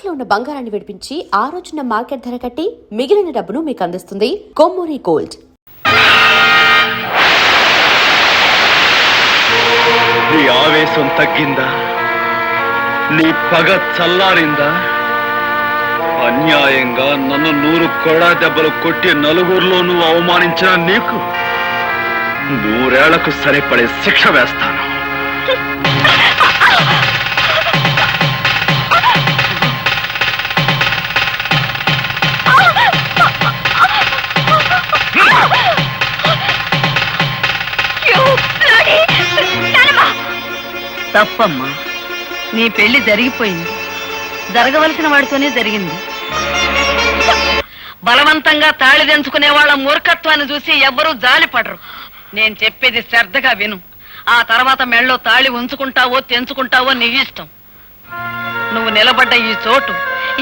తాకట్లో ఉన్న బంగారాన్ని విడిపించి ఆ రోజున మార్కెట్ ధర కట్టి మిగిలిన డబ్బును మీకు అందిస్తుంది కొమ్మూరి గోల్డ్. నీ ఆవేశం తగ్గిందా? నీ పగ చల్లారిందా? అన్యాయంగా నన్ను 100 కొడా దెబ్బలు కొట్టి నలుగురిలో నువ్వు అవమానించిన నీకు 100 ఏళ్లకు సరిపడే శిక్ష వేస్తాను. తప్పమ్మా, నీ పెళ్లి జరిగిపోయింది. జరగవలసిన వాడితోనే జరిగింది. బలవంతంగా తాళి తెంచుకునే వాళ్ళ మూర్ఖత్వాన్ని చూసి ఎవ్వరూ జాలిపడరు. నేను చెప్పేది శ్రద్ధగా విను. ఆ తర్వాత మెళ్ళో తాళి ఉంచుకుంటావో తెంచుకుంటావో నీ ఇష్టం. నువ్వు నిలబడ్డ ఈ చోటు,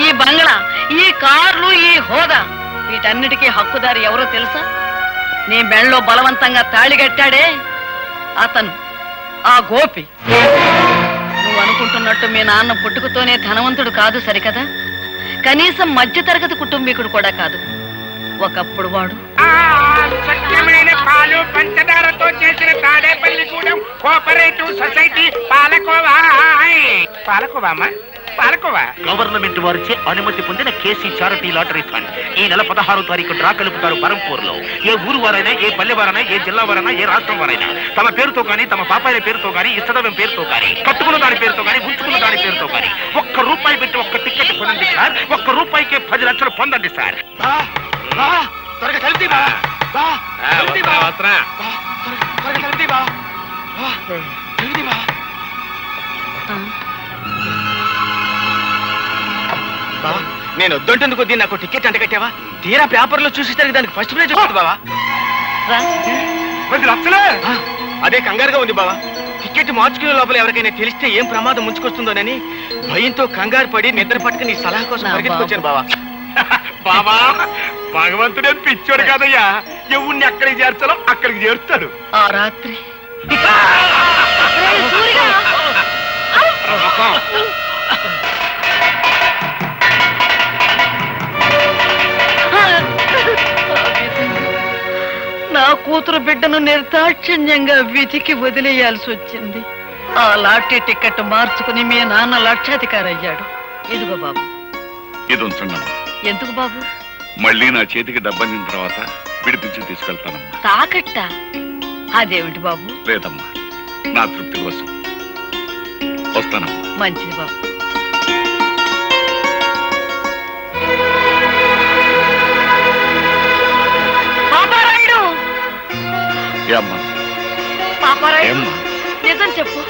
ఈ బంగ్లా, ఈ కార్లు, ఈ హోదా, వీటన్నిటికీ హక్కుదారి ఎవరో తెలుసా? నీ మెళ్ళో బలవంతంగా తాళి కట్టాడే అతను, ఆ గోపి. నువ్వు అనుకుంటున్నట్టు మీ నాన్న పుట్టుకతోనే ధనవంతుడు కాదు సరికదా? కనీసం మధ్యతరగతి కుటుంబీకుడు కూడా కాదు. ఒకప్పుడు వాడు స్వచ్ఛమైన పాలు పంచదారతో చేసిన తాడేపల్లిగూడెం కోఆపరేటివ్ సొసైటీ పాలకోవా. పాలకోవామా? పాలకోవా గవర్నమెంట్ వారిచే అనుమతి పొందిన కేసీ చారిటీ లాటరీ ఫండ్ ఈ నెల 16వ తారీఖు డ్రా కలుపుతారు బరంపూర్ లో. ఏ ఊరు వారైనా, ఏ పల్లె వారైనా, ఏ జిల్లా వారైనా, ఏ రాష్ట్రం వారైనా తమ పేరుతో గానీ, తమ పాపాయిల పేరుతో గానీ, ఇష్టదైవం పేరుతో గానీ, కట్టుకున్న దాని పేరుతో గానీ, ఉంచుకున్న దాని పేరుతో గానీ ₹1 పెట్టి ఒక్క టికెట్ కొనండి సార్. ₹1 10 లక్షలు పొందండి సార్. నేను వద్దంటుంది కొద్దీ నాకు టికెట్ అంట కట్టావా? తీరా పేపర్లో చూసేసరికి దానికి ఫస్ట్ ప్రైజ్ వచ్చింది బావా. 10 లక్షలే? అదే కంగారుగా ఉంది బావా. టికెట్ మార్చుకునే లోపల ఎవరికైనా తెలిస్తే ఏం ప్రమాదం ముంచుకొస్తుందోనని భయంతో కంగారు పడి నిద్ర పట్టుకుని నీ సలహా కోసం పరిగెత్తుకొచ్చాను బావా. బాబా, భగవంతుడే పిచ్చోడు కాదయ్యా. ఎవరిని ఎక్కడికి చేర్చాలో అక్కడికి చేరుస్తాడు. ఆ రాత్రి నా కూతురు బిడ్డను నిర్దాక్షిణ్యంగా విధికి వదిలేయాల్సి వచ్చింది. ఆ లాటరీ టికెట్ మార్చుకుని మీ నాన్న లక్షాధికారి అయ్యాడు. ఇదిగో బాబు. ఇది ఉంచండమ్మా. ఎందుకు బాబు? మళ్ళీ నా చేతికి డబ్బందిన తర్వాత విడిపించి తీసుకెళ్తానమ్మా. తాకట్ట? అదేమిటి బాబు? లేదమ్మా, నా తృప్తి కోసం. వస్తానమ్మా. మంచిది బాబు. పాపారాయుడు! ఏమ్మా? పాపారాయుడు, ఏమ్మా? నిజం చెప్పు.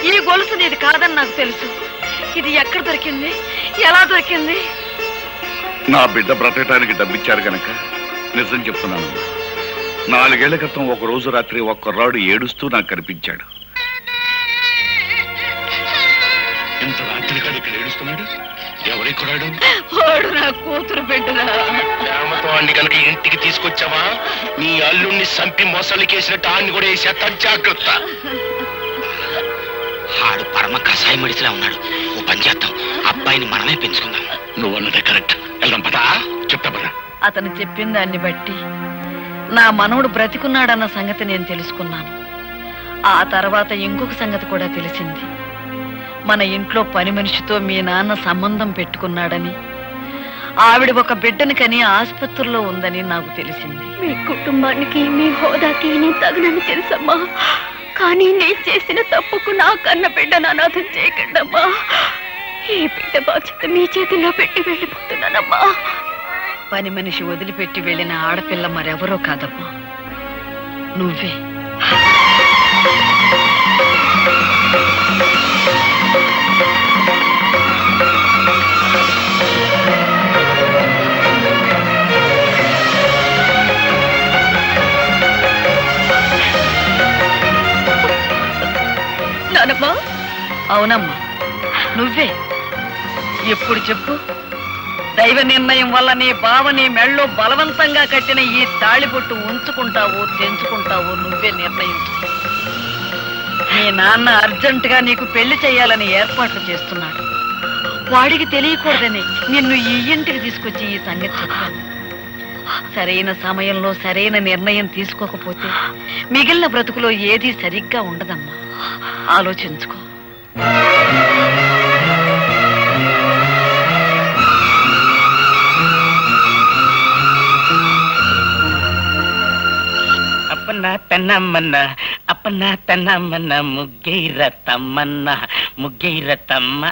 ఈ గొలుసు నీది కాదని నాకు తెలుసు. ఇది ఎక్కడ దొరికింది? ఎలా దొరికింది? నా బిడ్డ బ్రతకటానికి డబ్బిచ్చారు గనక నిజం చెప్తున్నానమ్మా. 4 ఏళ్ల క్రితం ఒక రోజు రాత్రి ఒక కుర్రాడు ఏడుస్తూ నాకు కనిపించాడు. ఇంత రాత్రి కాదు ఇక్కడ ఏడుస్తున్నాడు? ఎవరి కుర్రాడు? వాడు నా కూతురు బిడ్డరా. ప్రేమతో అన్ని కనుక ఇంటికి తీసుకొచ్చావా, నీ అల్లుణ్ణి సంపి మొసలికేసినట్టు ఆడిని కూడా వేసేస్తా, జాగ్రత్త. ఆడు పరమ కషాయ మడిసిలా ఉన్నాడు. ఓ పని చేద్దాం, అబ్బాయిని మనమే పెంచుకుందాం. నువ్వు అన్నదే కరెక్ట్. వెళ్దాం పదా. చెప్తా పదా. అతను చెప్పిన దాన్ని బట్టి నా మనవడు బ్రతికున్నాడన్న సంగతి నేను తెలుసుకున్నాను. ఆ తర్వాత ఇంకొక సంగతి కూడా తెలిసింది. మన ఇంట్లో పని మనిషితో మీ నాన్న సంబంధం పెట్టుకున్నాడని, ఆవిడ ఒక బిడ్డని కని ఆసుపత్రిలో ఉందని నాకు తెలిసింది. మీ కుటుంబానికి, మీ హోదాకి నేను తగినని తెలుసమ్మా. కానీ నేను చేసిన తప్పుకు నా కన్న బిడ్డను అనాథం చేయకండమ్మా. ఈ బిడ్డ బాధ్యత మీ చేతిలో పెట్టి వెళ్ళిపోతున్నానమ్మా. పని మనిషి వదిలిపెట్టి వెళ్ళిన ఆడపిల్ల మరెవరో కాదమ్మా, నువ్వే. నానమ్మా? అవునమ్మా, నువ్వే. ఎప్పుడు చెప్పు? దైవ నిర్ణయం వల్ల నీ బావ నీ మెళ్ళో బలవంతంగా కట్టిన ఈ తాళిబొట్టు ఉంచుకుంటావో తెంచుకుంటావో నువ్వే నిర్ణయించు. మీ నాన్న అర్జెంటుగా నీకు పెళ్లి చేయాలని ఏర్పాట్లు చేస్తున్నాడు. వాడికి తెలియకూడదని నిన్ను ఈ ఇంటికి తీసుకొచ్చి ఈ సంగతి చెప్పాను. సరైన సమయంలో సరైన నిర్ణయం తీసుకోకపోతే మిగిలిన బ్రతుకులో ఏదీ సరిగ్గా ఉండదమ్మా. ఆలోచించుకో. అప్పన్న తన్నమ్మన్న అప్పన్న తన్నమ్మన్న ముగ్గైర తమ్మన్న ముగ్గైర తమ్మ.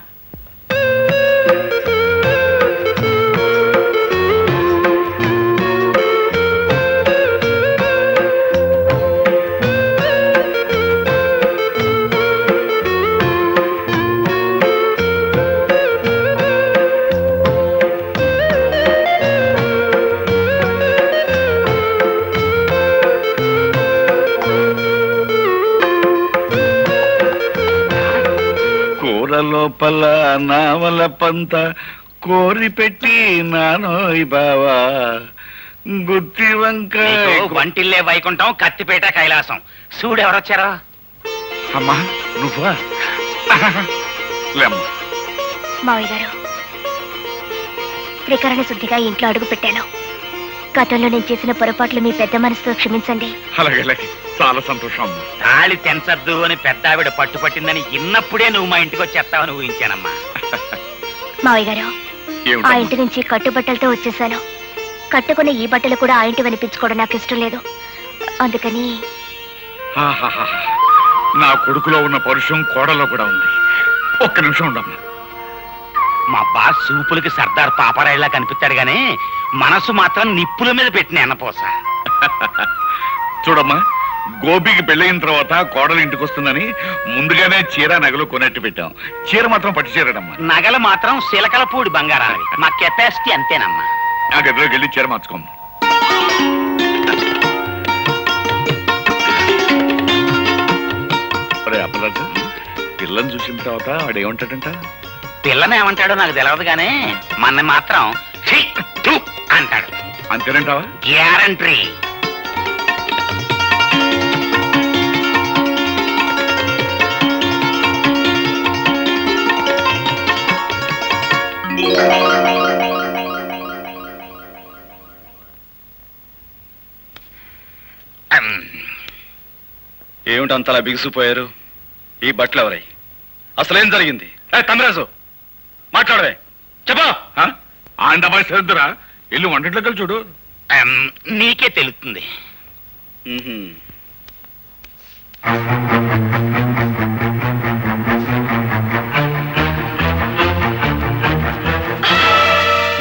లోపల నావల పంత కోరి పెట్టి నానోయ్ బావా గుత్తి వంకాయ వంటిల్లే వైకుంఠం కత్తిపేట కైలాసం. చూడెవరొచ్చారా? అమ్మా నువ్వా? లేమ్మా. మావయ్య గారు, త్రికరణ శుద్ధిగా ఇంట్లో అడుగు పెట్టాను. గతంలో నేను చేసిన పొరపాట్లు మీ పెద్ద మనసుతో క్షమించండి. అలాగే అలాగే, చాలా సంతోషం. తాళి తెంచద్దు అని పెద్ద ఆవిడ పట్టుపట్టిందని ఇన్నప్పుడే నువ్వు మా ఇంటికి వచ్చేస్తావని ఊహించానమ్మా. మావయ్య గారు, ఆ ఇంటి నుంచి కట్టుబట్టలతో వచ్చేసాను. కట్టుకున్న ఈ బట్టలు కూడా ఆ ఇంటి వినిపించుకోవడం నాకు ఇష్టం లేదు. అందుకని నా కొడుకులో ఉన్న పరుషం కోడలో కూడా ఉంది. ఒక్క నిమిషం ఉండమ్మా. మా బాస్ సూపులకి సర్దార్ పాపరాయిలా కనిపించాడు గానీ మనసు మాత్రం నిప్పుల మీద పెట్టిన ఎన్నపోస. చూడమ్మా, గోపికి పెళ్ళయిన తర్వాత కోడలు ఇంటికి వస్తుందని ముందుగానే చీర నగలు కొనట్టు పెట్టాం. చీర మాత్రం పట్టు చీరడమ్మా. నగలు మాత్రం శిలకలపూడి బంగారాలు. మా కెపాసిటీ అంతేనమ్మా. ఆ గదిలోకి వెళ్ళి చీర మార్చుకోమ్మా. అప్పరాజు, పిల్లని చూసిన తర్వాత వాడు ఏమంటాడంట? పిల్లని ఏమంటాడో నాకు తెలియదు గానీ మన మాత్రం ఛీ, థు అంటాడు. అంతేనంటావా? గ్యారంటీ. ఏమిటి అంతలా బిగుసిపోయారు? ఈ బట్టలు ఎవరై? అసలేం జరిగింది? తమరాజు మాట్లాడవే, చెప్పా. ఆండమాయి సరిద్దురా, ఇల్లు వంటింట్లోకి చూడు. నీకే తెలుస్తుంది.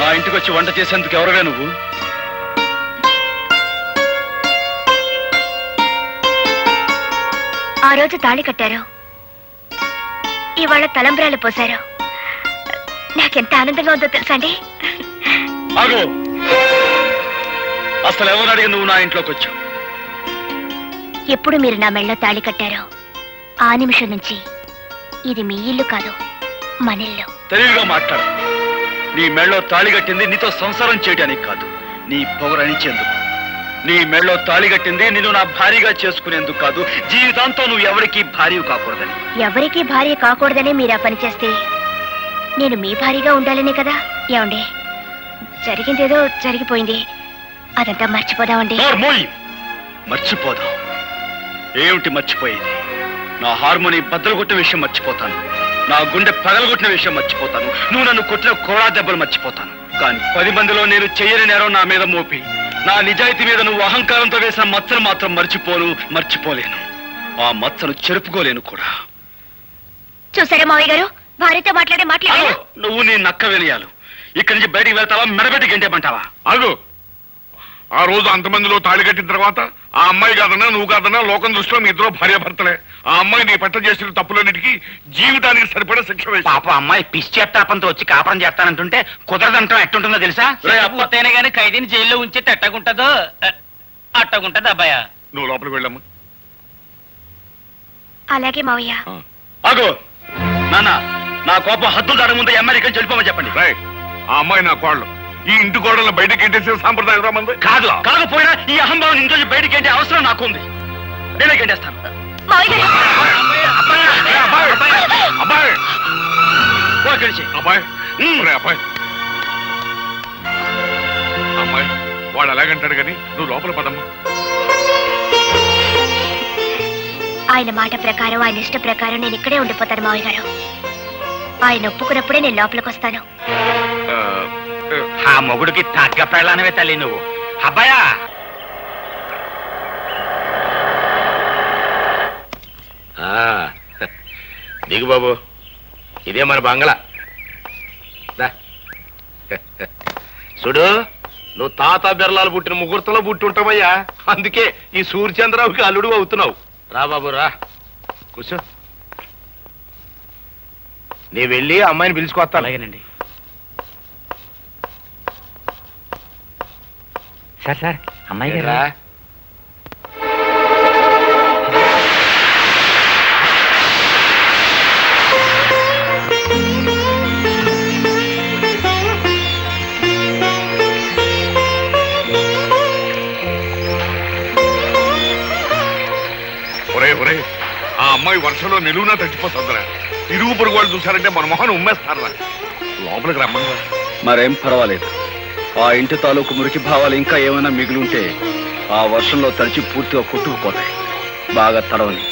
నా ఇంటికి వచ్చి వంట చేసేందుకు ఎవరువే నువ్వు? ఆ రోజు తాళి కట్టారు, ఇవాళ తలంబ్రాలు పోశారు. నాకెంత ఆనందంగా ఉందో తెలుసా అండి? ఆగు. అసలు ఎవరు అడిగి నువ్వు నా ఇంట్లోకి వచ్చావు? ఎప్పుడు మీరు నా మెళ్ళలో తాళి కట్టారో ఆ నిమిషం నుంచి ఇది మీ ఇల్లు కాదు, మన ఇల్లు. తెలివిగా మాట్లాడు. నీ మెళ్ళలో తాళి కట్టింది నీతో సంసారం చేయడానికి కాదు, నీ పొగరనిచ్చేందుకు. నీ మెళ్ళలో తాళి కట్టింది నిన్ను నా భార్యగా చేసుకునేందుకు కాదు, జీవితాంతం నువ్వు ఎవరికి భార్య కాకూడదని. ఎవరికి భార్య కాకూడదని మీరు ఆ పని చేస్తే నేను మీ భార్యగా ఉండాలనే కదా. ఏమండి, జరిగిందేదో జరిగిపోయింది, అదంతా మర్చిపోదామండి. మర్చిపోదాం? ఏమిటి మర్చిపోయేది? నా హార్మోని బద్దలు కొట్టిన విషయం మర్చిపోతాను, నా గుండె పగలగొట్టిన విషయం మర్చిపోతాను, నువ్వు నన్ను కొట్టిన కోడా దెబ్బలు మర్చిపోతాను. కానీ 10 మందిలో నేను చెయ్యని నేరం నా మీద మోపి నా నిజాయితీ మీద నువ్వు అహంకారంతో వేసిన మచ్చను మాత్రం మర్చిపోలేను. ఆ మచ్చను చెరుపుకోలేను కూడా. చూసారా మావయ్య గారు, భార్యతో మాట్లాడారు. నువ్వు నీ నక్క వినయాలు. ఇక్కడి నుంచి బయటికి వెళ్తావా, మెడబెట్టి గంటేమంటావా? అగు, ఆ రోజు అంతమందిలో తాళి కట్టిన తర్వాత ఆ అమ్మాయి కాదన్నా నువ్వు కాదన్నా లోకం దృష్టిలో మీ ఇద్దరు భార్యాభర్తలే. ఆ అమ్మాయి నీ పట్ల చేసిన తప్పులన్నిటికీ జీవితానికి సరిపడా శిక్ష వేసి. పాప అమ్మాయి పిచ్చేత్తాపంతో వచ్చి కాపురం చేస్తానంటుంటే కుదరదంటాం ఎట్టుంటుందో తెలుసా? పూర్తయినా గానీ ఖైదీని జైల్లో ఉంచితే ఎట్టగుంటదో అట్టగుంటది అబ్బాయ. నువ్వు లోపలికి వెళ్ళమ్మా. అలాగే మావయ్య. ఆగు నాన్న, నా కోపం హద్దులు దాని ముందు అమెరికన్ చెడిపోమని చెప్పండి. ఆ అమ్మాయి నా కోడలు. ఈ ఇంటి కోడలను బయటకి ఎంటేసే సాంప్రదాయం రామంది కాదు. కాకపోయినా ఈ అహంభావం ఇంట్లో బయటికి ఏంటి అవసరం నాకుంది. నేనే గంటేస్తాను. అబ్బాయి ఓ గడిచి అబ్బాయి ఒరే అబ్బాయి అమ్మాయి వాడు అలాగంటాడు కానీ నువ్వు లోపల పదమ్మా. ఆయన మాట ప్రకారం ఆయన ఇష్ట ప్రకారం నేను ఇక్కడే ఉండిపోతాను మావయ్య గారు. ఆయన ఒప్పుకున్నప్పుడే నేను లోపలికి వస్తాను. ఆ మొగుడికి తగ్గ పెళ్ళానవే తల్లి నువ్వు. అబ్బాయా దిగు బాబు, ఇదే మన బంగ్లా. చూడు, నువ్వు తాత బిర్లాలు పుట్టిన ముహూర్తంలో పుట్టి ఉంటావయ్యా, అందుకే ఈ సూర్యచంద్రరావుకి అల్లుడు అవుతున్నావు. రా బాబు రా, కూర్చో. నీ వెళ్ళి అమ్మాయిని పిలుచుకొస్తా. అలాగేనండి. సార్ అమ్మాయి రా. ఒరే ఆ అమ్మాయి వర్షంలో నిలువునా తగ్గిపోతుందిరా. ఇరుగు పొరుగు వాళ్ళు చూసారంటే మన మొహాన్ని ఉమ్మేస్తారా. లోపలికి రమ్మని. మరేం పర్వాలేదు. ఆ ఇంటి తాలూకు మురికి భావాలు ఇంకా ఏమైనా మిగిలి ఉంటే ఆ వర్షంలో తడిచి పూర్తిగా కొట్టుకుపోతాయి. బాగా తడవని.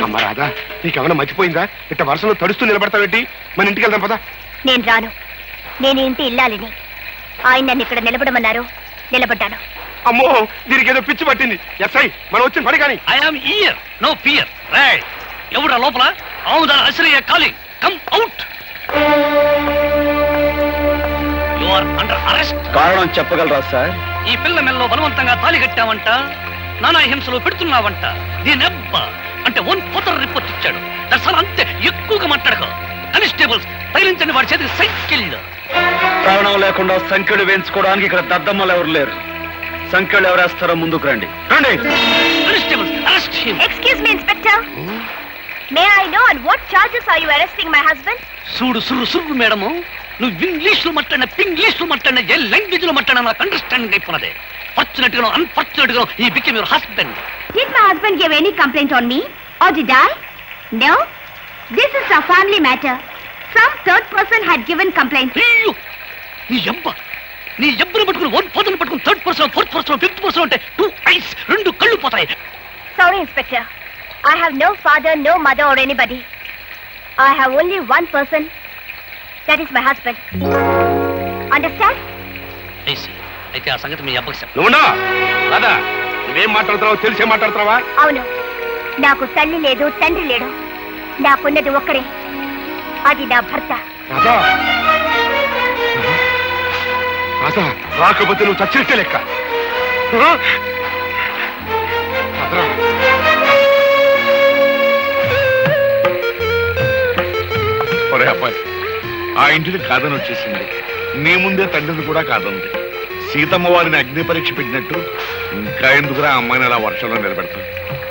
అమ్మ రాధా, నీకేమైనా మర్చిపోయిందా? ఇట్ట వర్షంలో తడుస్తూ నిలబడతావేంటి? మన ఇంటికి వెళ్దాం పదా. నేను రాను. నేను ఇంటి ఇల్లాలిని. ఆయన నన్ను ఇక్కడ నిలబడమన్నారు, నిలబడ్డాను. అమ్మో, దీనికి ఏదో పిచ్చి పట్టింది. ఎస్ఐ, మనం వచ్చిన పని కానీ. I'm here, no fear. Right, ఎవడా లోపల? అవుదా అసలు calling, come out. You are under arrest. కారణం చెప్పగలరా సార్? ఈ పిల్ల మెల్లో బలవంతంగా తాళి కట్టావంట, నానా హింసలో పెడుతున్నావంట. దీనెబ్బ అంటే 1/4 రిపోర్ట్ ఇచ్చాడు. దర్శనం అంతే, ఎక్కువగా మాట్లాడక. కానిస్టేబుల్స్ తగిలించండి వాడి చేతికి సైకిల్. కారణం లేకుండా సంఖ్యలు వేయించుకోవడానికి ఇక్కడ దద్దమ్మలు ఎవరు లేరు. సంఖ్యలు ఎవరేస్తారో ముందుకు రండి. రండి. Constables arrest him. Excuse me inspector. May I know on what charges are you arresting my husband? చూడు సుర్రు మేడము, నువ్వు ఇంగ్లీష్ లో మాట్లాడిన పింగ్లీష్ లో మాట్లాడిన ఏ లాంగ్వేజ్ లో మాట్లాడినా నాకు అండర్స్టాండింగ్ అయిపోయినదే. ఫార్చునేట్ గా అన్ఫార్చునేట్ గా ఈ became your husband. Did my husband give any complaint on me? Or did I? No. This is a family matter. Some third person had given complaint. అయ్యో, నీ ఎబ్బను పట్టుకుని 1/4 పట్టుకుని 3rd person 4th person 5th person అంటే 2 ice 2 కళ్ళు పోతాయి. Sorry, Inspector. I have no father, no mother or anybody. I have only one person. That is my husband. Understand? అయితే ఆ సంగతి మీ అబ్బకి చెప్పు. నువ్వున్నా రాధా, నువ్వేం మాట్లాడుతున్నావు తెలిసే మాట్లాడుతున్నావా? అవును, నాకు తల్లి లేదు, తండ్రి లేడు. నాకున్నది ఒక్కరే, అది నా భర్త. రాధా, రాధా, రాకపోతే నువ్వు చచ్చినట్టే లెక్క. రాధా. ఒరే అబ్బాయి, ఆ ఇంటిని కాదని వచ్చేసింది. నీ ముందే తండ్రిని కూడా కాదంది. సీతమ్మ వారిని అగ్ని పరీక్ష పెట్టినట్టు ఇంకా ఎందుకురా అమ్మాయిని అలా వర్షంలో నిలబెడతాం?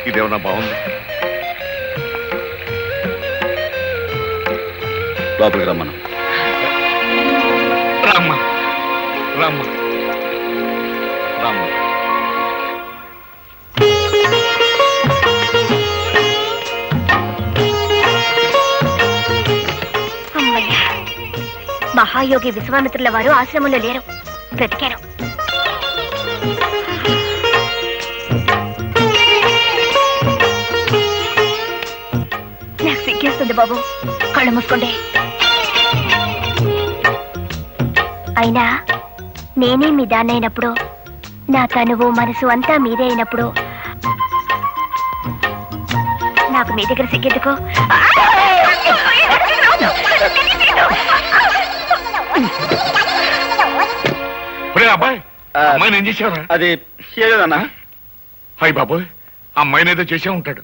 ఇదేమన్నా బాగుంది? లోపలికి రమ్మను. రామ్మ రామ్మ రామ్మ. అమ్మయ్యా, మహాయోగి విశ్వామిత్రుల వారు ఆశ్రమంలో లేరు, బ్రతికారు. నాకు సిగ్గేస్తుంది బాబు, కళ్ళు మూసుకోండి. అయినా నేనే మీ దాన్ని అయినప్పుడు, నా తనువు మనసు అంతా మీదే అయినప్పుడు నాకు మీ దగ్గర సిగ్గెందుకు? అబ్బాయి, అమ్మాయిని ఏం చేసావురా? అది ఏదేదన్నా? హాయ్ బాబోయ్, అమ్మాయిని ఏదో చేసే ఉంటాడు.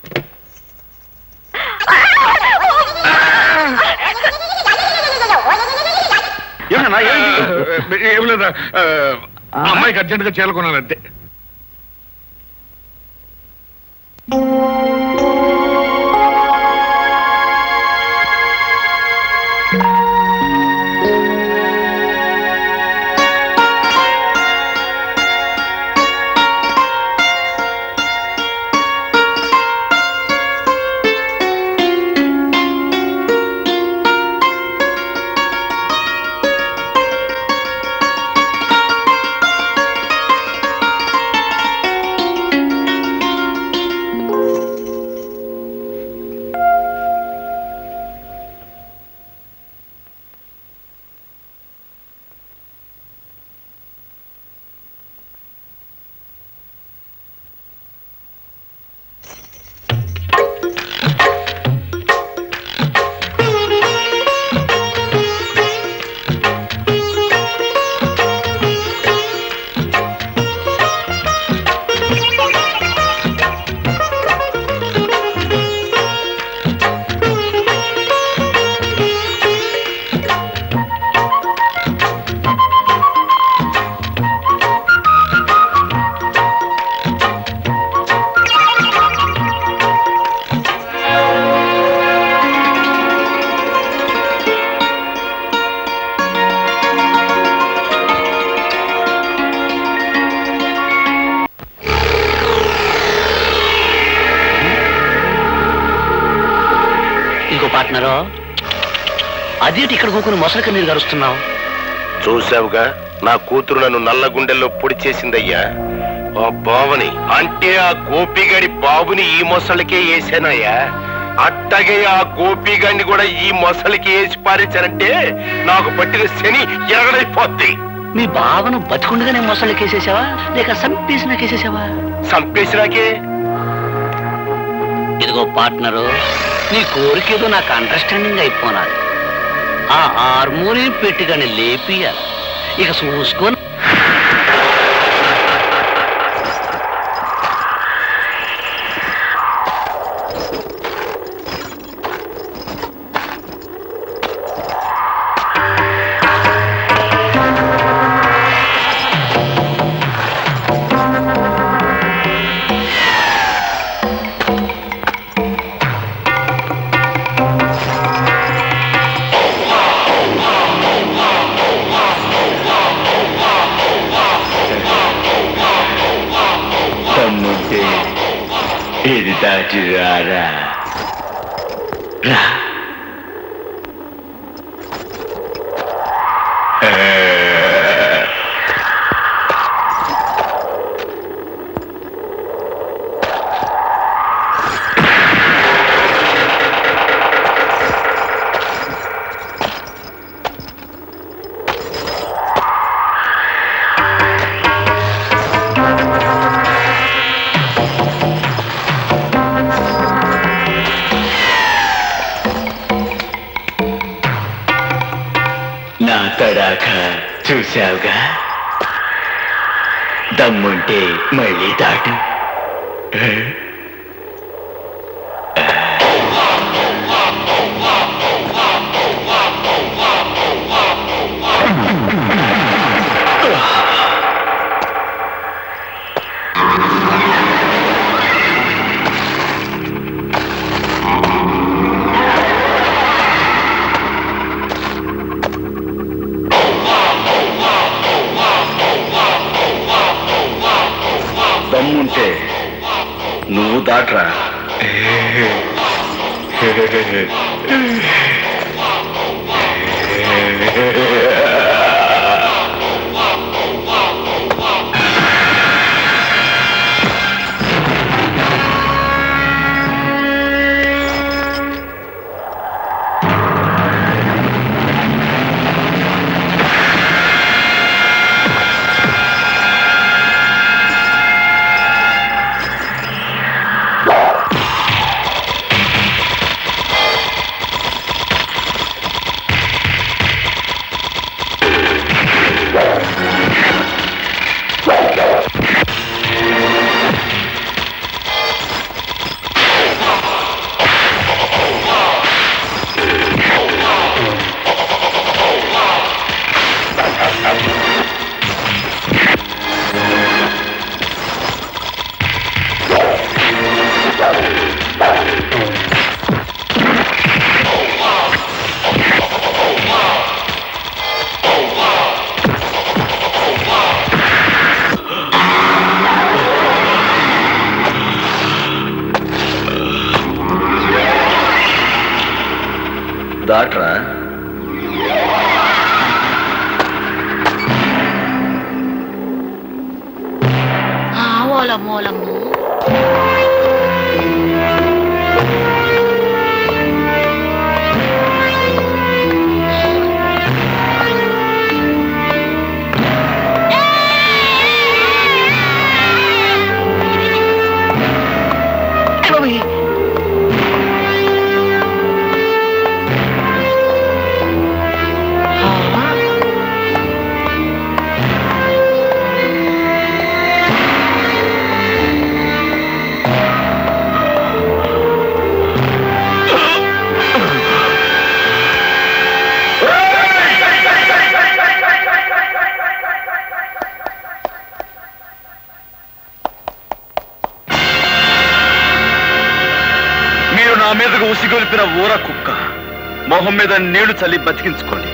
ఏమన్నా? ఏం లేదా, అమ్మాయికి అర్జెంట్ గా చేరుకున్నాను అంతే. పార్ట్నరు అదేంటి ఇక్కడ కూకుని మొసలి కన్నీరు గరుస్తున్నావు? చూసావుగా నా కూతురు నన్ను నల్ల గుండెల్లో పొడి చేసిందయ్యా. ఆ బావని అంటే ఆ గోపిగడి బాబుని ఈ మొసలికే వేసానయ్యా. అట్టగే ఆ గోపిగడిని కూడా ఈ మొసలికి వేసి పారించానంటే నాకు పట్టిన శని ఎరగడైపోద్ది. మీ బావను బతికుండగానే మొసలికేసేసావా లేక సంపేసినాకేసేసావా? సంపేసినాకే. ఇదిగో పార్ట్నరు, నీ కోరికేదో నాకు అండర్స్టాండింగ్ అయిపోనాలి. ఆ హార్మోనియం పెట్టిగానే లేపియాలి. ఇక చూసుకొని ఇది దాటి రారా రా. నా తడాక చూశావుగా, దమ్ముంటే మళ్ళీ దాటు. దమ్ముంటే నువ్వు దాట్రా. దాట్రా. మూలము నా మీదకు ఉసిగొలిపిన ఊర కుక్క మొహం మీద నీళ్లు చల్లి బతికించుకోండి.